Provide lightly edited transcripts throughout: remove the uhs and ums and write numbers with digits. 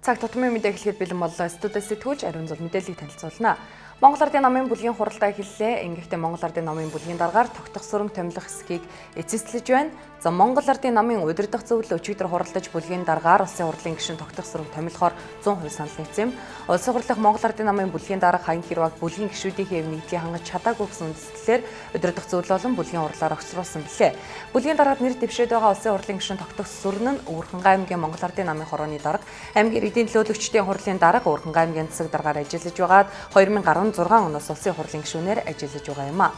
цаг тутмын мэдээ хэлэхэд бэлэн боллоо. Студиэс сэтгүүлч Ариун Зул мэдээллийг танилцуулна. Монгол Ардын намын бүлгийн хуралдаа эхэллээ. Ингэхдээ Монгол Ардын намын бүлгийн дараагаар тогтох сүрэн томилох хэсгийг эцэслэж байна. За Монгол Ардын намын удирдах зөвлөлөө өчигдөр хуралдаж бүлгийн дараагаар улсын хурлын гишүүн тогтох сүрэн томилохоор 100% санал нийцсэн. Улсын хурлах Монгол Ардын намын бүлгийн дарга Хаян Хэрваг бүлгийн гишүүдийнхээ нэгдлийг хангаж чадаагүй гэсэн үндслэлээр удирдах зөвлөл болон бүлгийн хурлаар огцруулсан билээ. Бүлгийн дараад нэр дэвшээд байгаа улсын хурлын гишүүн тогтох сүрэн нь Өвөрхөн аймгийн Монгол Ардын намын хорооны дарга, аймгийн иргэдийн төлөөлөгчдийн хурлын дарга Өвөрхөн аймгийн засаг даргаар ажиллаж байгаад 2016 оноос улсын хурлын гишүүнээр ажиллаж байгаа юм а.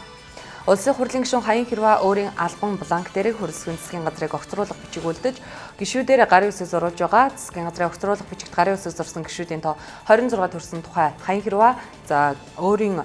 Улсын хурлын гишүүн Хаян Хэрваа өөрийн албан бланк дээрх хөрөлсгөн засгийн газрыг огцруулах бичиг үлдэж, гишүүдээр гарын үсэг зурж байгаа. Засгийн газрын огцруулах бичигт гарын үсэг зурсан гишүүдийн тоо 26 төрсэн тухай Хаян Хэрваа өөрийн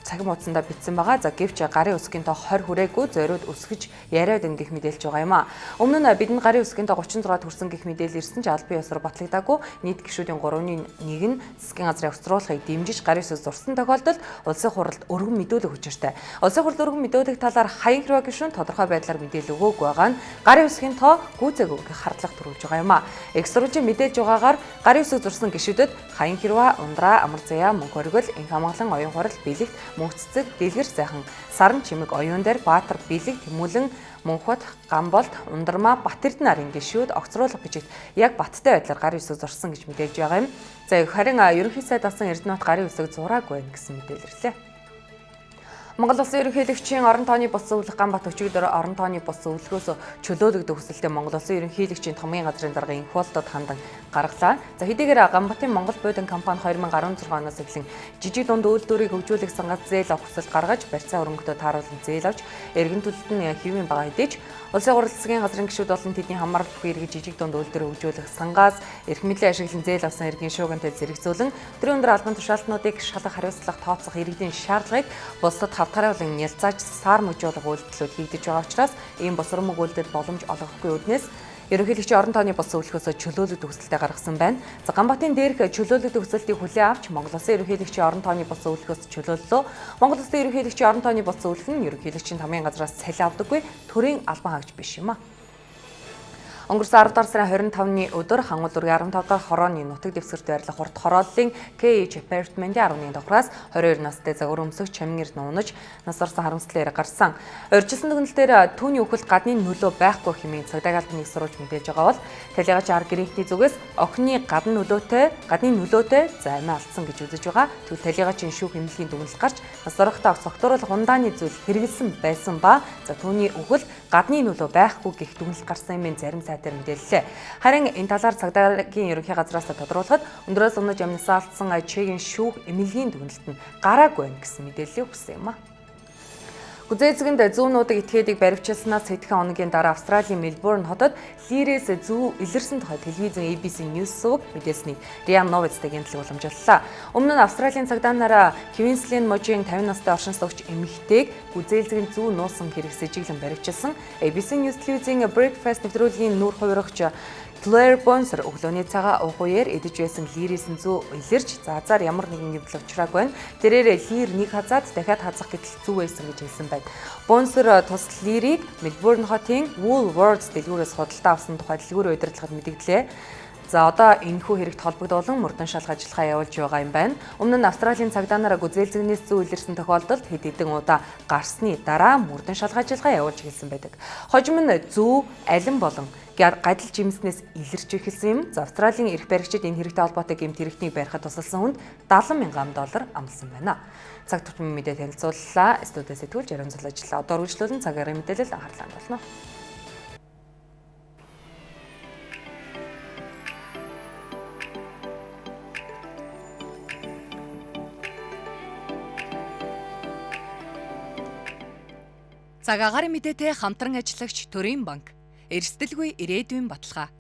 цахим хуудсандаа бичсэн байгаа. За гэвч гарын үсгийн тоо 20 хүрээгүй зориуд өсгөж яриад ин гэх мэдээлж байгаа юм а. Өмнө нь бидэнд гарын үсгийн тоо 36 төрсэн гэх мэдээлэл ирсэн ч аль бие ёсоор батлагдаагүй. Нийт гишүүдийн 3-ны 1 нь засгийн газрын огцруулахыг дэмжиж гарын үсэг зурсан тохиолдолд улсын хуралд өргөн мэдүүлэх учиртай. Улсын хурлд өргөн мэдүүлэх талаар Хаян Хэрваа гишүүн тодорхой байдлаар мэдээлэл өгөөгүй байгаа нь гарын үсгийн тоо гүйцээгүйг хардлага төрүүлж байгаа юм а. Экстружин мэдээлж байгаагаар гарын үсэг зурсан гишүүдэд Хаян Хэрваа, Ундраа, Амар Заяа, Мөнх Оргил, Инх Амгалан, Оюун Хурал, Бэлэгт, Мөнх Цэцэг, Дэлгэр сайхан, Саран Чимэг, Оюун дээр, Баатар, Бэлэг, Тэмүүлэн, Мөнхбат, Гамболт, Ундрмаа, Батэрдэн нарын гишүүд огцруулах бичигт яг баттай байдлаар гарын үсэг зурсан гэж мэдээлж байгаа юм. За харин ерөнхий сайд авсан Эрдэнэбат гарын үсэг зураагүй байна гэсэн мэдээлэл ирлээ. Монгол Улсын ерөнхийлөгчийн орон тооны бус зөвлөх Ганбат өчигдөр орон тооны бус зөвлөхөөс чөлөөлөгдөх хүсэлтэд Монгол Улсын ерөнхийлөгчийн томгийн газрын дарга Инхболтод хандан гаргалаа. За хэдийгээр Ганбатын Монгол Будин компани 2016 оноос эхлэн жижиг дунд үйлдвэрийг хөгжүүлэх сангаас зээл авах хүсэл гаргаж барьцаа өрөнгөдөө тааруулан зээл авч эргэн төлөлт нь хэвийн байгаа хэдий ч улсын хурлын засгийн газрын гишүүд болон тэдний хамаарал бүхий иргэн жижиг дунд үйлдвэр хөгжүүлэх сангаас эрх мэдлийн ашиглан зээл авсан иргэн шуугинтэй зэрэгцүүлэн өдрийн өндөр албан тушаалтнуудыг шалгах хариуцлага тооцох иргэдийн шаардлагыг бусдад хавтгаруулan нялзааж сар мөжүүлэх үйлдэлүүд хийгдэж байгаа учраас ийм босромог үйлдэл боломж олгохгүй үүднээс ерөнхийлөгчийн орон тооны бус зөвлөхөөс чөлөөлөлт хүсэлтэд гаргасан байна. За Ганбатын дээрх чөлөөлөлт хүсэлтийг хүлээн авч Монгол Улсын ерөнхийлөгчийн орон тооны бус зөвлөхөөс чөлөөллөө. Монгол Улсын ерөнхийлөгчийн орон тооны бус зөвлөх нь ерөнхийлөгчийн томгийн газраас салхи авдаггүй төрийн албан хаагч биш юм а. Өнгөрсөн 10 сарын 25-ны өдөр хангул дүүргийн 15 дахь хорооны нутаг дэвсгэрт байрлах хурд хорооллын KH апартментийн 11 давхраас 22 настай загвар өмсөх чамгэрд нуунаж нас орсон харамслаар гарсан. Урьдчилсан дүгнэлтээр түүний үхэлд гадны нөлөө байхгүй хэмээн цагдаа албаны сурвалж мэдээлж байгаа бол талигаач арга гэрээхний зүгээс охины гадны нөлөөтэй займаа алдсан гэж үзэж байгаа. Тэгвэл талигаачийн шүүх эмнэлгийн дүгнэлт гарч нас орохтой цогтруулах ундааны зүйл хэрэгэлсэн байсан ба за түүний үхэл гадны нөлөө байхгүй гэх дүгнэлт гарсан юм зарим сайтаар мэдээллээ. Харин энэ талаар цагдаагийн ерөнхий газраас тодруулахад өндрөөс өмнөж амнасаа алдсан чигийн шүүх эмнэлгийн дүгнэлт нь гараагүй байна гэсэн мэдээллийг өгсөн юм а. Гүзээцгэнд зүүн нуудаг этгээдийг баривчилснаас хэдхэн хоногийн дараа Австралийн Мельбурн хотод лирээс зүү илэрсэн тухай телевизэн ABC News суваг мэдээлснийг Риа Новицтай гэнэтлэг уламжлалаа. Өмнө нь Австралийн цагдаа Квинсленд мужийн 50 настай оршин суугч эмэгтэйг гүзээлзгэнд зүү нуусан хэрэг сэжиглэн баривчилсан. ABC News телевизийн Breakfast нэвтрүүлгийн нүүр хувирагч Claire Bonser өглөөний цагаа уух үеэр идэж байсан лирээс зүү илэрч заазаар ямар нэгэн явдал учраагүй байна. Тэрээр лир нэг хазаад дахиад хазах гэтэл зүү байсан гэж хэлсэн байна. Bonser тус лирийг Мельбурн хотын Woolworths дэлгүүрээс худалдаа авсан тухай дэлгүүрийн удирдлагад мэдгдлээ. За одоо энэхүү хэрэгт холбогдуулан мөрдөн шалгах ажиллагаа явуулж байгаа юм байна. Өмнө нь Австралийн цагдаа нараа гүзээлзгнээс зүү илэрсэн тохиолдолд хэд хэдэн удаа гарсны дараа мөрдөн шалгах ажиллагаа явуулж эхэлсэн байдаг. Хожим нь зүү алин болон гадал жимснээс илэрч эхэлсэн юм. За Австралийн эрх баригчид энэ хэрэгтэй холбоотой гэмт хэрэгтнийг барихад тусалсан хүнд $70,000 амласан байна. Цаг тутмын мэдээ танилцууллаа. Студиэс сэтгүүлч Ариун Зул ажиллаа. Одоо үргэлжлүүлэн цагаараа мэдээлэл анхаарлаа болно. Цаг агаар мэдээтэй хамтран ажиллагч Төрийн банк эрсдэлгүй ирээдүйн баталгаа